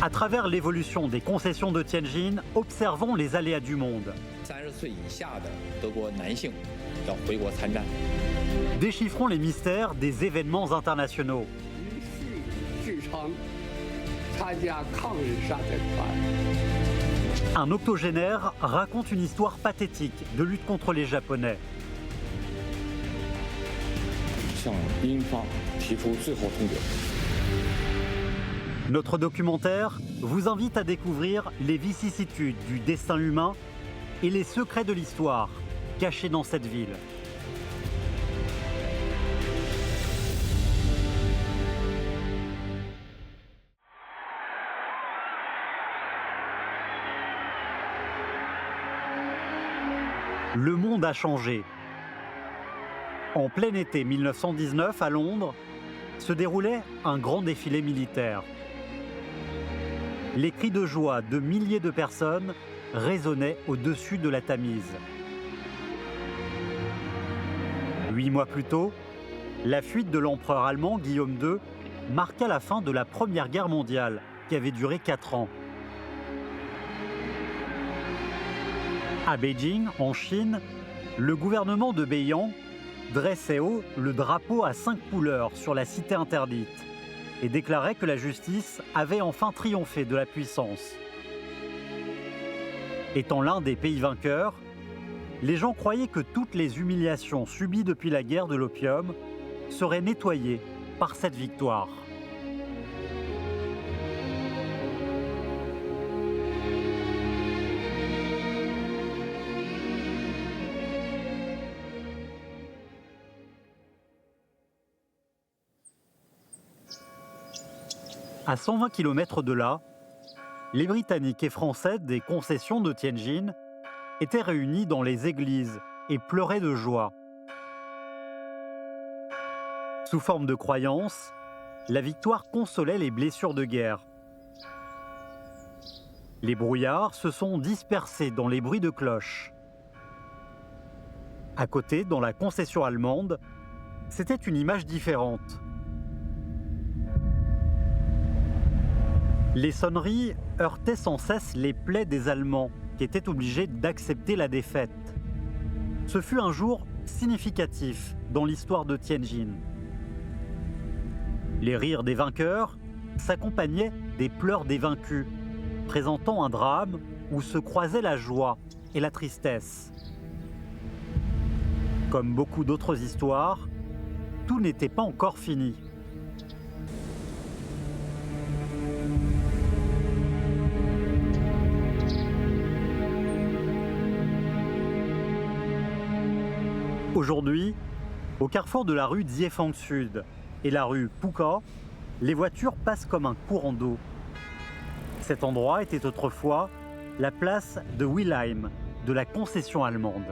À travers l'évolution des concessions de Tianjin, observons les aléas du monde. 30岁以下的德国男性要回国参战。 Déchiffrons les mystères des événements internationaux. 继承参加抗日杀阵团。 Un octogénaire raconte une histoire pathétique de lutte contre les Japonais. 向英方提出最后通牒。 Notre documentaire vous invite à découvrir les vicissitudes du destin humain et les secrets de l'histoire cachés dans cette ville. Le monde a changé. En plein été 1919, à Londres, se déroulait un grand défilé militaire. Les cris de joie de milliers de personnes résonnaient au-dessus de la Tamise. 8 mois plus tôt, la fuite de l'empereur allemand Guillaume II marqua la fin de la Première Guerre mondiale, qui avait duré 4 ans. À Beijing, en Chine, le gouvernement de Beiyang dressait haut le drapeau à 5 couleurs sur la cité interdite et déclarait que la justice avait enfin triomphé de la puissance. Étant l'un des pays vainqueurs, les gens croyaient que toutes les humiliations subies depuis la guerre de l'opium seraient nettoyées par cette victoire. À 120 km de là, les Britanniques et Français des concessions de Tianjin étaient réunis dans les églises et pleuraient de joie. Sous forme de croyance, la victoire consolait les blessures de guerre. Les brouillards se sont dispersés dans les bruits de cloches. À côté, dans la concession allemande, c'était une image différente. Les sonneries heurtaient sans cesse les plaies des Allemands, qui étaient obligés d'accepter la défaite. Ce fut un jour significatif dans l'histoire de Tianjin. Les rires des vainqueurs s'accompagnaient des pleurs des vaincus, présentant un drame où se croisaient la joie et la tristesse. Comme beaucoup d'autres histoires, tout n'était pas encore fini. Aujourd'hui, au carrefour de la rue Dziefang Sud et la rue Puka, les voitures passent comme un courant d'eau. Cet endroit était autrefois la place de Wilhelm, de la concession allemande.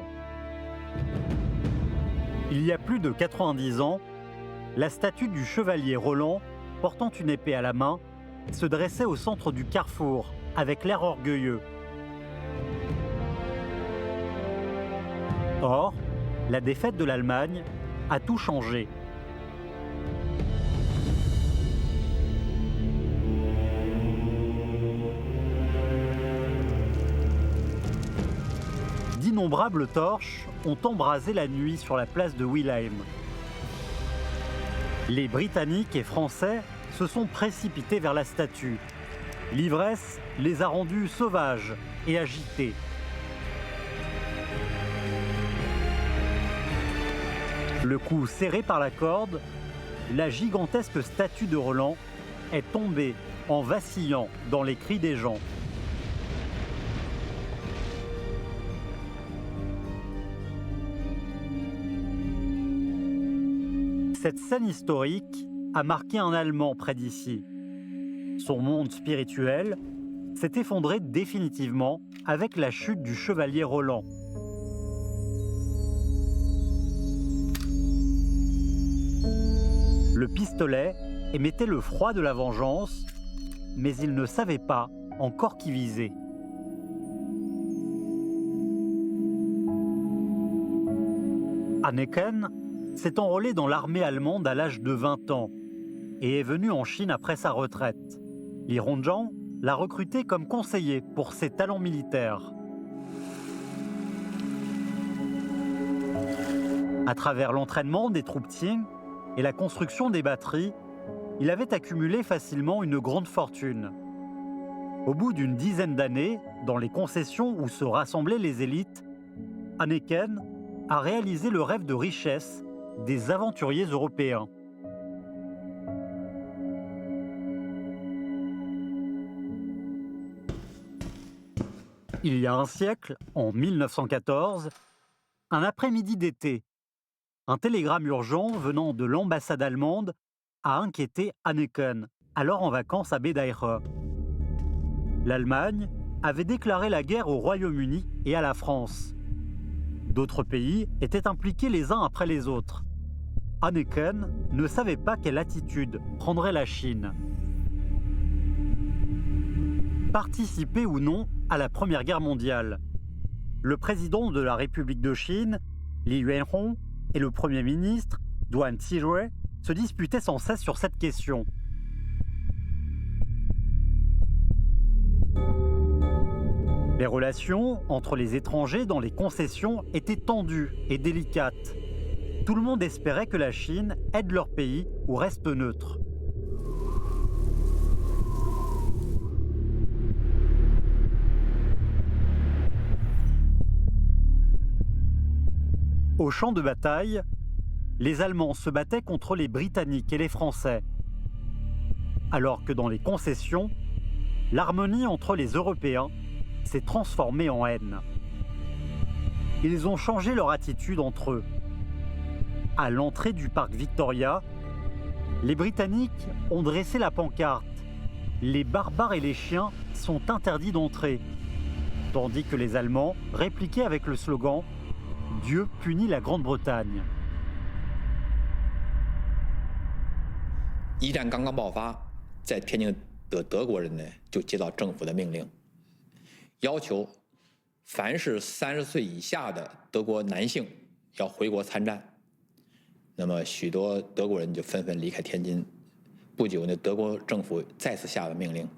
Il y a plus de 90 ans, la statue du chevalier Roland, portant une épée à la main, se dressait au centre du carrefour, avec l'air orgueilleux. Or, la défaite de l'Allemagne a tout changé. D'innombrables torches ont embrasé la nuit sur la place de Wilhelm. Les Britanniques et Français se sont précipités vers la statue. L'ivresse les a rendus sauvages et agités. Le cou serré par la corde, la gigantesque statue de Roland est tombée en vacillant dans les cris des gens. Cette scène historique a marqué un Allemand près d'ici. Son monde spirituel s'est effondré définitivement avec la chute du chevalier Roland. Le pistolet émettait le froid de la vengeance, mais il ne savait pas encore qui viser. Anneken s'est enrôlé dans l'armée allemande à l'âge de 20 ans et est venu en Chine après sa retraite. Li Hongzhang l'a recruté comme conseiller pour ses talents militaires. À travers l'entraînement des troupes Qing et la construction des batteries, il avait accumulé facilement une grande fortune. Au bout d'une dizaine d'années, dans les concessions où se rassemblaient les élites, Hanneken a réalisé le rêve de richesse des aventuriers européens. Il y a un siècle, en 1914, un après-midi d'été, un télégramme urgent venant de l'ambassade allemande a inquiété Hanneken, alors en vacances à Bedaïre. L'Allemagne avait déclaré la guerre au Royaume-Uni et à la France. D'autres pays étaient impliqués les uns après les autres. Hanneken ne savait pas quelle attitude prendrait la Chine. Participer ou non à la Première Guerre mondiale. Le président de la République de Chine, Li Yuanhong, et le Premier ministre, Duan Zhizhui, se disputaient sans cesse sur cette question. Les relations entre les étrangers dans les concessions étaient tendues et délicates. Tout le monde espérait que la Chine aide leur pays ou reste neutre. Au champ de bataille, les Allemands se battaient contre les Britanniques et les Français, alors que dans les concessions, l'harmonie entre les Européens s'est transformée en haine. Ils ont changé leur attitude entre eux. À l'entrée du parc Victoria, les Britanniques ont dressé la pancarte « Les barbares et les chiens sont interdits d'entrer », tandis que les Allemands répliquaient avec le slogan « Dieu punit la Grande-Bretagne ». 一战刚刚爆发，在天津的德国人呢，就接到政府的命令，要求凡是30岁以下的德国男性要回国参战。那么许多德国人就纷纷离开天津。不久呢，德国政府再次下了命令，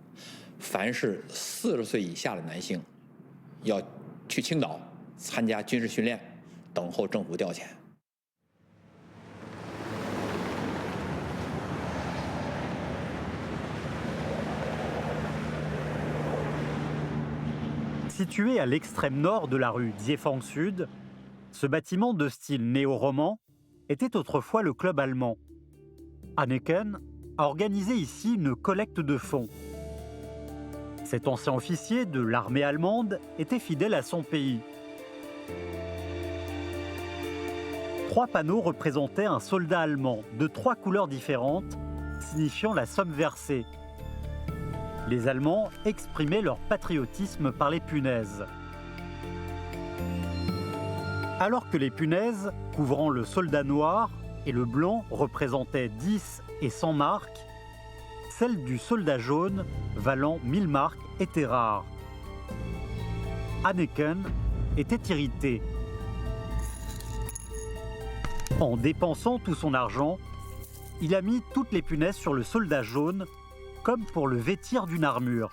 凡是40岁以下的男性要去青岛参加军事训练，等候政府调遣。 Situé à l'extrême nord de la rue Ziefang Sud, ce bâtiment de style néo-roman était autrefois le club allemand. Hanneken a organisé ici une collecte de fonds. Cet ancien officier de l'armée allemande était fidèle à son pays. 3 panneaux représentaient un soldat allemand de 3 couleurs différentes, signifiant la somme versée. Les Allemands exprimaient leur patriotisme par les punaises. Alors que les punaises, couvrant le soldat noir, et le blanc représentaient 10 et 100 marques, celles du soldat jaune, valant 1000 marques, étaient rares. Hanneken était irrité. En dépensant tout son argent, il a mis toutes les punaises sur le soldat jaune, comme pour le vêtir d'une armure.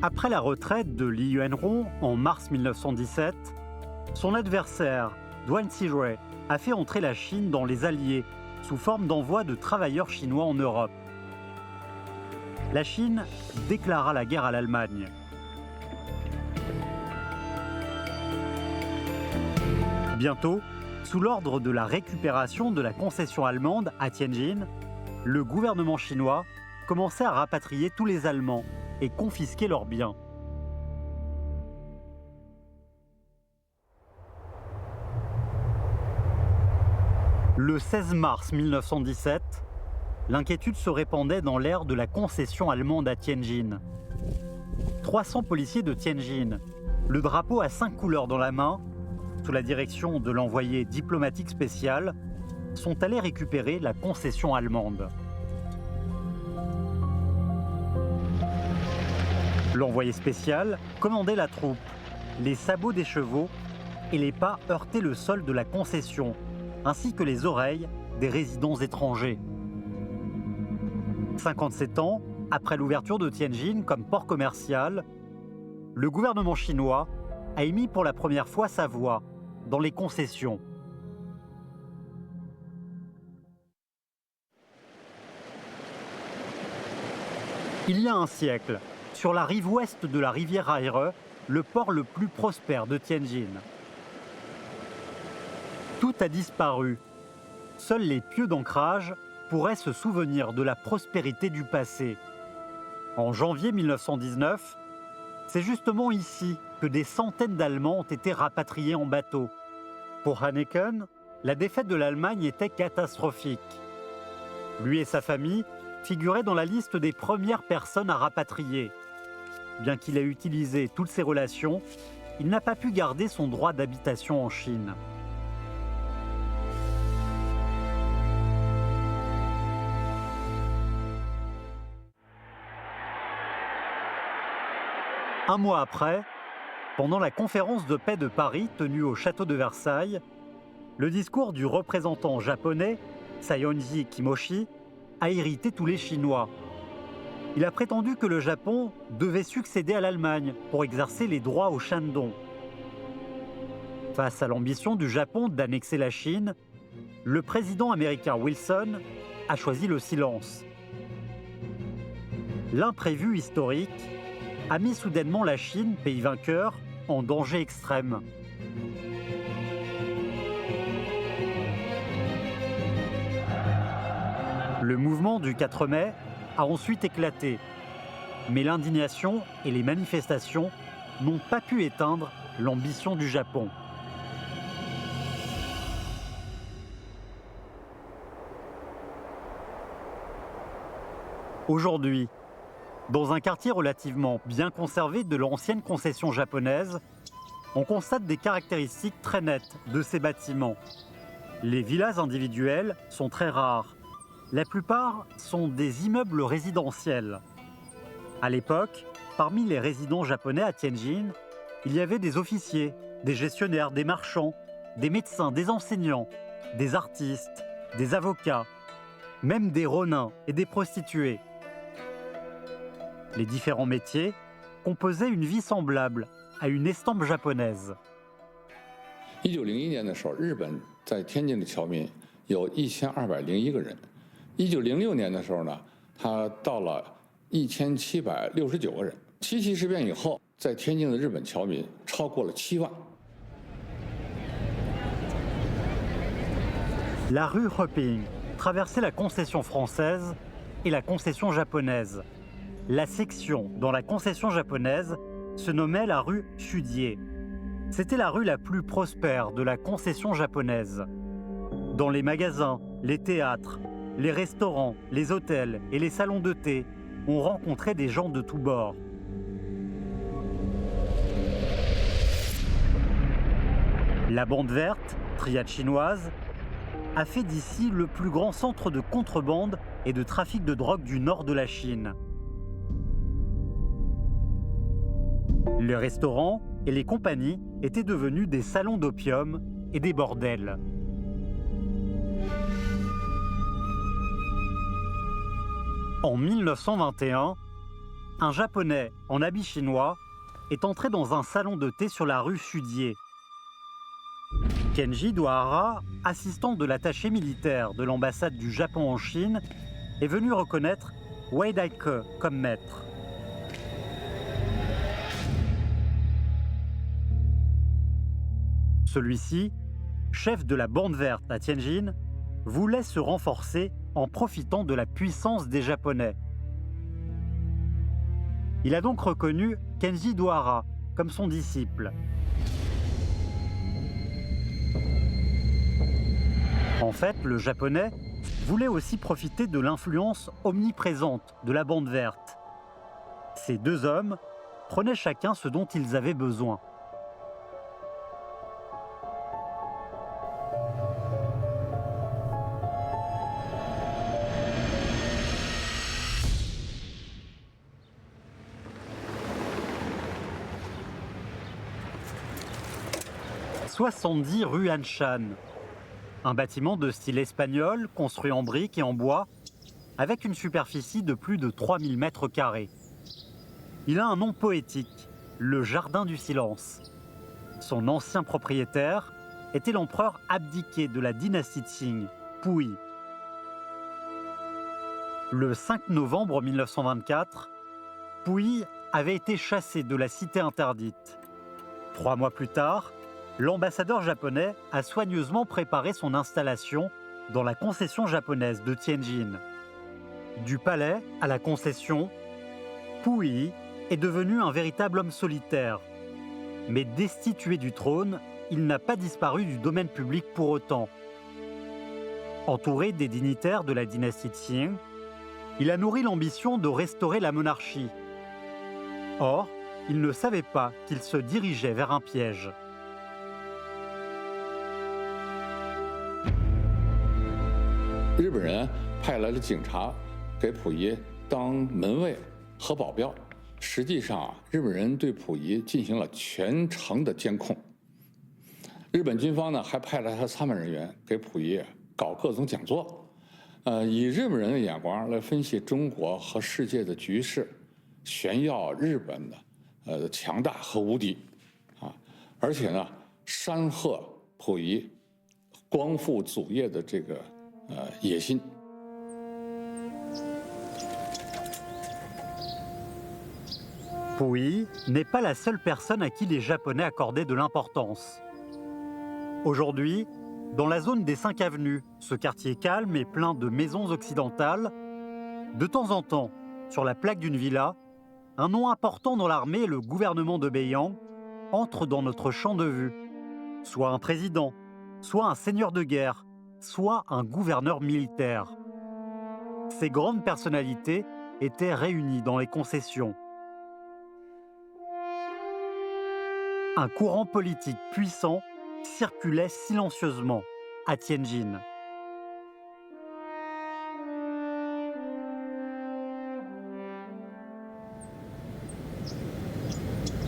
Après la retraite de Li Yuanhong en mars 1917, son adversaire, Duan Zhizhui, a fait entrer la Chine dans les Alliés sous forme d'envoi de travailleurs chinois en Europe. La Chine déclara la guerre à l'Allemagne. Bientôt, sous l'ordre de la récupération de la concession allemande à Tianjin, le gouvernement chinois commençait à rapatrier tous les Allemands et confisquer leurs biens. Le 16 mars 1917, l'inquiétude se répandait dans l'air de la concession allemande à Tianjin. 300 policiers de Tianjin, le drapeau à 5 couleurs dans la main, sous la direction de l'envoyé diplomatique spécial, sont allés récupérer la concession allemande. L'envoyé spécial commandait la troupe. Les sabots des chevaux et les pas heurtaient le sol de la concession, ainsi que les oreilles des résidents étrangers. 57 ans après l'ouverture de Tianjin comme port commercial, le gouvernement chinois a émis pour la première fois sa voix dans les concessions. Il y a un siècle, sur la rive ouest de la rivière Aire, le port le plus prospère de Tianjin. Tout a disparu. Seuls les pieux d'ancrage pourraient se souvenir de la prospérité du passé. En janvier 1919, c'est justement ici que des centaines d'Allemands ont été rapatriés en bateau. Pour Hanneken, la défaite de l'Allemagne était catastrophique. Lui et sa famille figuraient dans la liste des premières personnes à rapatrier. Bien qu'il ait utilisé toutes ses relations, il n'a pas pu garder son droit d'habitation en Chine. Un mois après, pendant la conférence de paix de Paris tenue au château de Versailles, le discours du représentant japonais, Saionji Kimoshi, a irrité tous les Chinois. Il a prétendu que le Japon devait succéder à l'Allemagne pour exercer les droits au Shandong. Face à l'ambition du Japon d'annexer la Chine, le président américain Wilson a choisi le silence. L'imprévu historique a mis soudainement la Chine, pays vainqueur, en danger extrême. Le mouvement du 4 mai a ensuite éclaté, mais l'indignation et les manifestations n'ont pas pu éteindre l'ambition du Japon. Aujourd'hui, dans un quartier relativement bien conservé de l'ancienne concession japonaise, on constate des caractéristiques très nettes de ces bâtiments. Les villas individuelles sont très rares. La plupart sont des immeubles résidentiels. À l'époque, parmi les résidents japonais à Tianjin, il y avait des officiers, des gestionnaires, des marchands, des médecins, des enseignants, des artistes, des avocats, même des ronins et des prostituées. Les différents métiers composaient une vie semblable à une estampe japonaise. 1901年的时候，日本在天津的侨民有1201个人。1906年的时候呢，他到了1769个人。七七事变以后，在天津的日本侨民超过了7万。La rue Hoping traversait la concession française et la concession japonaise. La section dans la concession japonaise se nommait la rue Sudier. C'était la rue la plus prospère de la concession japonaise. Dans les magasins, les théâtres, les restaurants, les hôtels et les salons de thé, on rencontrait des gens de tous bords. La bande verte, triade chinoise, a fait d'ici le plus grand centre de contrebande et de trafic de drogue du nord de la Chine. Les restaurants et les compagnies étaient devenus des salons d'opium et des bordels. En 1921, un Japonais en habit chinois est entré dans un salon de thé sur la rue Sudier. Kenji Dohara, assistant de l'attaché militaire de l'ambassade du Japon en Chine, est venu reconnaître Wei Daike comme maître. Celui-ci, chef de la bande verte à Tianjin, voulait se renforcer en profitant de la puissance des Japonais. Il a donc reconnu Kenji Dohara comme son disciple. En fait, le Japonais voulait aussi profiter de l'influence omniprésente de la bande verte. Ces deux hommes prenaient chacun ce dont ils avaient besoin. « 70 rue Anshan. Un bâtiment de style espagnol, construit en briques et en bois, avec une superficie de plus de 3000 mètres carrés. Il a un nom poétique, le Jardin du Silence. Son ancien propriétaire était l'empereur abdiqué de la dynastie Qing, Puyi. Le 5 novembre 1924, Puyi avait été chassé de la cité interdite. 3 mois plus tard, l'ambassadeur japonais a soigneusement préparé son installation dans la concession japonaise de Tianjin. Du palais à la concession, Puyi est devenu un véritable homme solitaire. Mais destitué du trône, il n'a pas disparu du domaine public pour autant. Entouré des dignitaires de la dynastie Qing, il a nourri l'ambition de restaurer la monarchie. Or, il ne savait pas qu'il se dirigeait vers un piège. « 日本人派来了警察，给溥仪当门卫和保镖。实际上，日本人对溥仪进行了全程的监控。日本军方呢，还派了他参谋人员给溥仪搞各种讲座，以日本人的眼光来分析中国和世界的局势，炫耀日本的强大和无敌，而且呢，山贺溥仪光复祖业的这个野心。” Puyi n'est pas la seule personne à qui les Japonais accordaient de l'importance. Aujourd'hui, dans la zone des 5 avenues, ce quartier calme et plein de maisons occidentales, de temps en temps, sur la plaque d'une villa, un nom important dans l'armée et le gouvernement de Beiyang entre dans notre champ de vue. Soit un président, soit un seigneur de guerre, soit un gouverneur militaire. Ces grandes personnalités étaient réunies dans les concessions. Un courant politique puissant circulait silencieusement à Tianjin.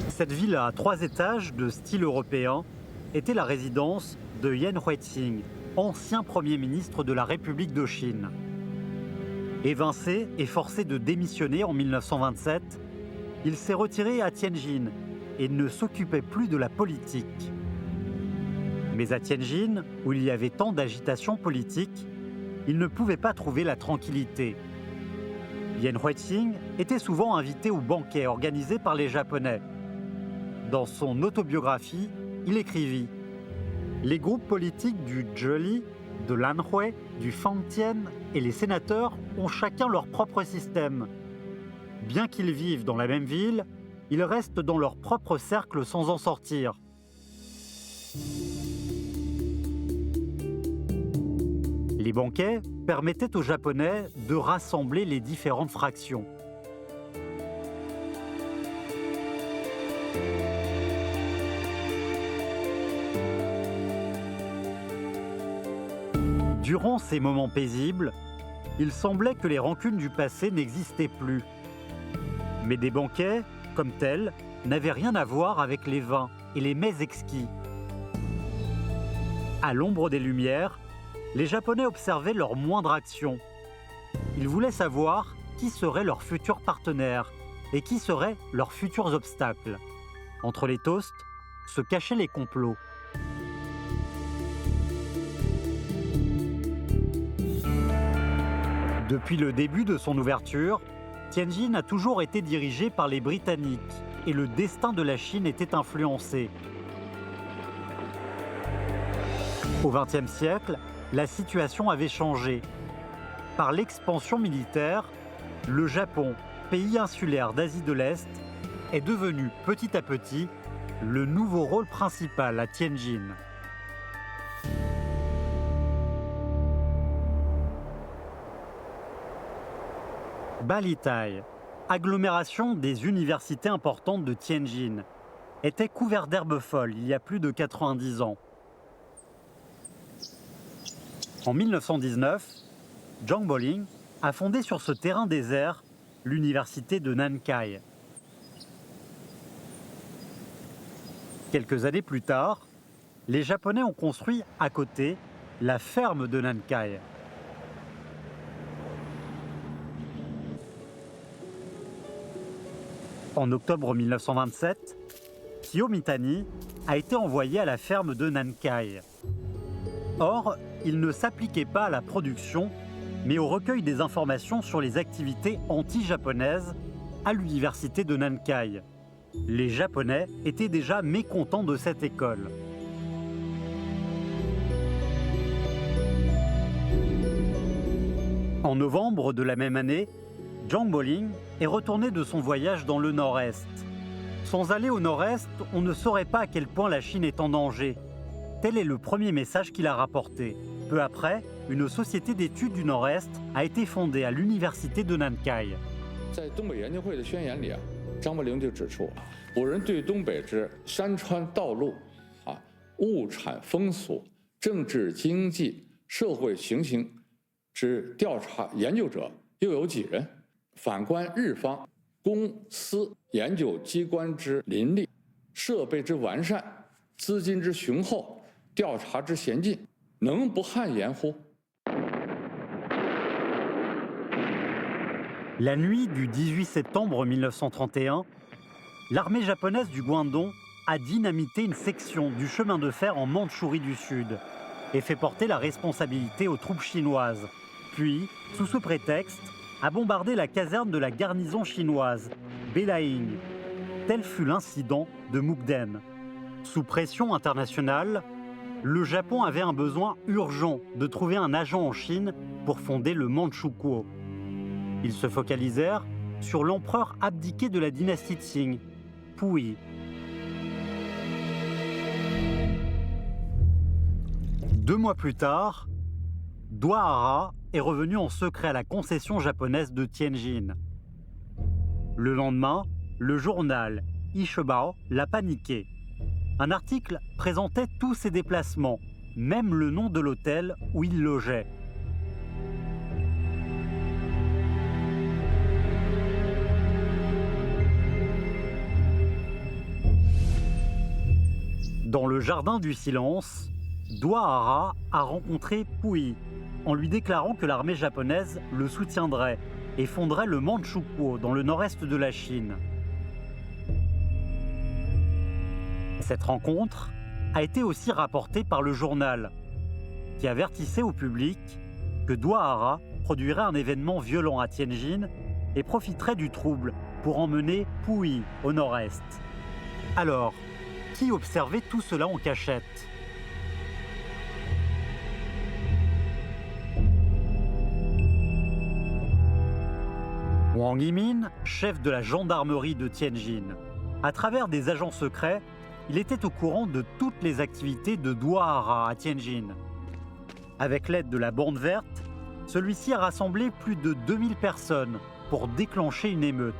Cette villa à 3 étages de style européen était la résidence de Yan Huiqing, ancien Premier ministre de la République de Chine. Évincé et forcé de démissionner en 1927, il s'est retiré à Tianjin et ne s'occupait plus de la politique. Mais à Tianjin, où il y avait tant d'agitation politique, il ne pouvait pas trouver la tranquillité. Yan Huiqing était souvent invité aux banquets organisés par les Japonais. Dans son autobiographie, il écrivit « Les groupes politiques du Zheli, de l'Anhui, du Fangtian et les sénateurs ont chacun leur propre système. Bien qu'ils vivent dans la même ville, ils restent dans leur propre cercle sans en sortir. » Les banquets permettaient aux Japonais de rassembler les différentes fractions. Durant ces moments paisibles, il semblait que les rancunes du passé n'existaient plus. Mais des banquets, comme tels, n'avaient rien à voir avec les vins et les mets exquis. À l'ombre des lumières, les Japonais observaient leur moindre action. Ils voulaient savoir qui seraient leurs futurs partenaires et qui seraient leurs futurs obstacles. Entre les toasts se cachaient les complots. Depuis le début de son ouverture, Tianjin a toujours été dirigé par les Britanniques et le destin de la Chine était influencé. Au XXe siècle, la situation avait changé. Par l'expansion militaire, le Japon, pays insulaire d'Asie de l'Est, est devenu petit à petit le nouveau rôle principal à Tianjin. Balitai, agglomération des universités importantes de Tianjin, était couvert d'herbes folles il y a plus de 90 ans. En 1919, Zhang Boling a fondé sur ce terrain désert l'université de Nankai. Quelques années plus tard, les Japonais ont construit à côté la ferme de Nankai. En octobre 1927, Kyo Mitani a été envoyé à la ferme de Nankai. Or, il ne s'appliquait pas à la production, mais au recueil des informations sur les activités anti-japonaises à l'université de Nankai. Les Japonais étaient déjà mécontents de cette école. En novembre de la même année, Zhang Boling est retourné de son voyage dans le nord-est. Sans aller au nord-est, on ne saurait pas à quel point la Chine est en danger. Tel est le premier message qu'il a rapporté. Peu après, une société d'études du nord-est a été fondée à l'université de Nankai. 在东北研究会的宣言里张伯苓就指出，我人对东北之山川道路、物产风俗、政治经济、社会情形之调查研究者又有几人？反观日方公司研究机关之林立、设备之完善、资金之雄厚、调查之先进，能不汗颜乎？ La nuit du 18 septembre 1931, l'armée japonaise du Guandong a dynamité une section du chemin de fer en Mandchourie du Sud et fait porter la responsabilité aux troupes chinoises. Puis, sous ce prétexte, a bombardé la caserne de la garnison chinoise, Belaing. Tel fut l'incident de Mukden. Sous pression internationale, le Japon avait un besoin urgent de trouver un agent en Chine pour fonder le Manchukuo. Ils se focalisèrent sur l'empereur abdiqué de la dynastie Qing, Puyi. Deux mois plus tard, Doihara est revenu en secret à la concession japonaise de Tianjin. Le lendemain, le journal Ishibao l'a paniqué. Un article présentait tous ses déplacements, même le nom de l'hôtel où il logeait. Dans le jardin du silence, Doihara a rencontré Puyi en lui déclarant que l'armée japonaise le soutiendrait et fonderait le Manchukuo dans le nord-est de la Chine. Cette rencontre a été aussi rapportée par le journal, qui avertissait au public que Doihara produirait un événement violent à Tianjin et profiterait du trouble pour emmener Puyi au nord-est. Alors, qui observait tout cela en cachette? Wang Yimin, chef de la gendarmerie de Tianjin. À travers des agents secrets, il était au courant de toutes les activités de Doihara à Tianjin. Avec l'aide de la Bande verte, celui-ci a rassemblé plus de 2000 personnes pour déclencher une émeute.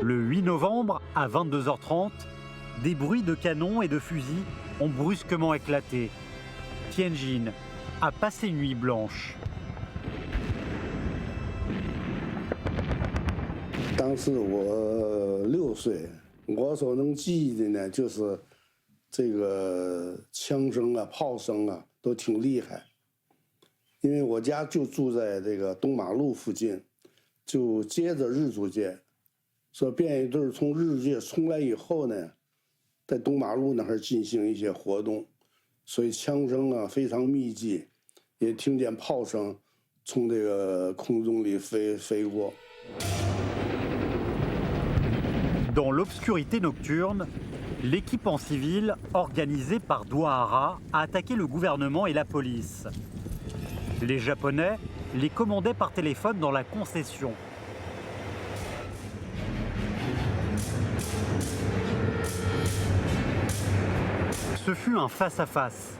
Le 8 novembre, à 22h30, des bruits de canons et de fusils ont brusquement éclaté. Tianjin a passé une nuit blanche. 当时我6岁，我所能记忆的呢，就是这个枪声啊、炮声啊都挺厉害。因为我家就住在这个东马路附近，就接着日租界。 说便衣队从日租界冲来以后呢，在东马路那儿进行一些活动，所以枪声啊非常密集，也听见炮声从这个空中里飞过。 Dans l'obscurité nocturne, l'équipe en civil, organisée par Doihara, a attaqué le gouvernement et la police. Les Japonais les commandaient par téléphone dans la concession. Ce fut un face-à-face.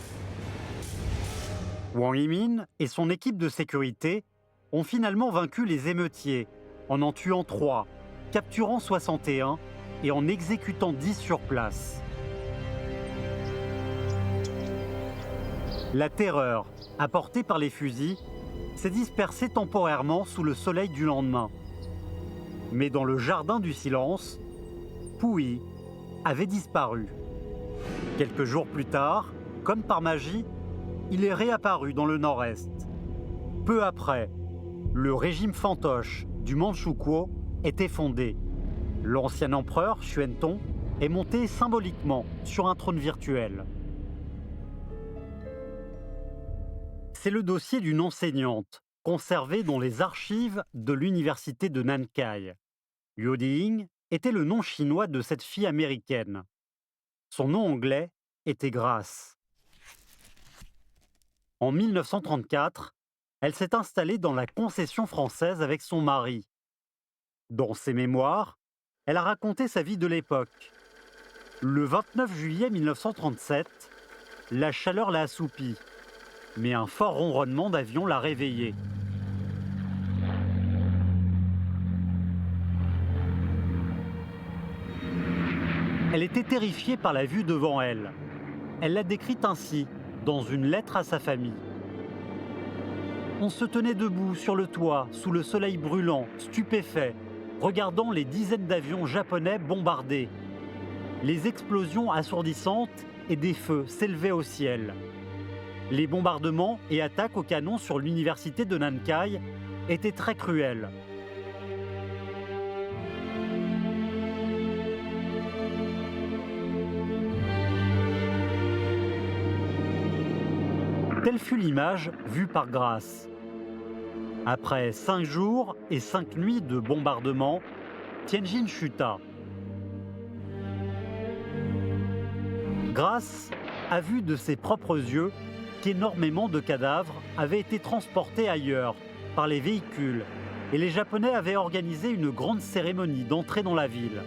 Wang Yimin et son équipe de sécurité ont finalement vaincu les émeutiers en tuant 3, capturant 61 et en exécutant 10 sur place. La terreur, apportée par les fusils, s'est dispersée temporairement sous le soleil du lendemain. Mais dans le jardin du silence, Pouilly, avait disparu. Quelques jours plus tard, comme par magie, il est réapparu dans le nord-est. Peu après, le régime fantoche du Manchukuo était fondé. L'ancien empereur Xuantong est monté symboliquement sur un trône virtuel. C'est le dossier d'une enseignante, conservé dans les archives de l'université de Nankai. Liu Diying était le nom chinois de cette fille américaine. Son nom anglais était Grace. En 1934, elle s'est installée dans la concession française avec son mari. Dans ses mémoires, elle a raconté sa vie de l'époque. Le 29 juillet 1937, la chaleur l'a assoupie, mais un fort ronronnement d'avion l'a réveillée. Elle était terrifiée par la vue devant elle. Elle l'a décrite ainsi, dans une lettre à sa famille. On se tenait debout sur le toit, sous le soleil brûlant, stupéfait, regardant les dizaines d'avions japonais bombardés. Les explosions assourdissantes et des feux s'élevaient au ciel. Les bombardements et attaques au canon sur l'université de Nankai étaient très cruels. Telle fut l'image vue par Grace. Après 5 jours et 5 nuits de bombardement, Tianjin chuta. Grace a vu de ses propres yeux qu'énormément de cadavres avaient été transportés ailleurs par les véhicules et les Japonais avaient organisé une grande cérémonie d'entrée dans la ville.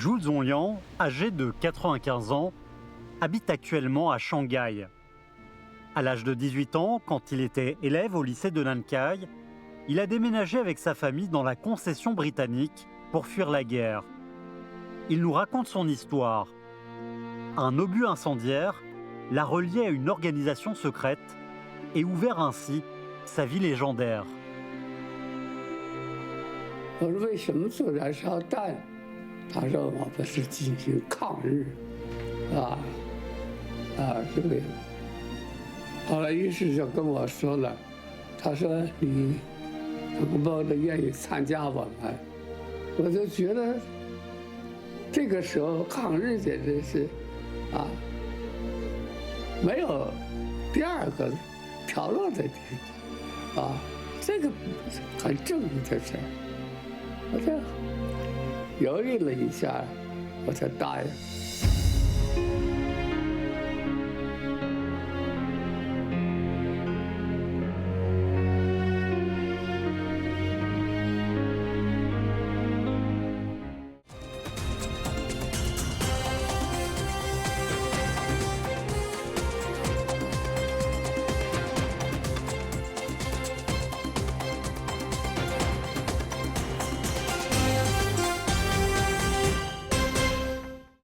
Zhu Zongliang, âgé de 95 ans, habite actuellement à Shanghai. À l'âge de 18 ans, quand il était élève au lycée de Nankai, il a déménagé avec sa famille dans la concession britannique pour fuir la guerre. Il nous raconte son histoire. Un obus incendiaire l'a relié à une organisation secrète et ouvert ainsi sa vie légendaire. 我说为什么做燃烧弹？他说我们是进行抗日，这个。后来于是就跟我说了，他说你能不能愿意参加我们？我就觉得这个时候抗日简直是没有第二个条路的地方这个很正义的事儿。我就犹豫了一下，我才答应。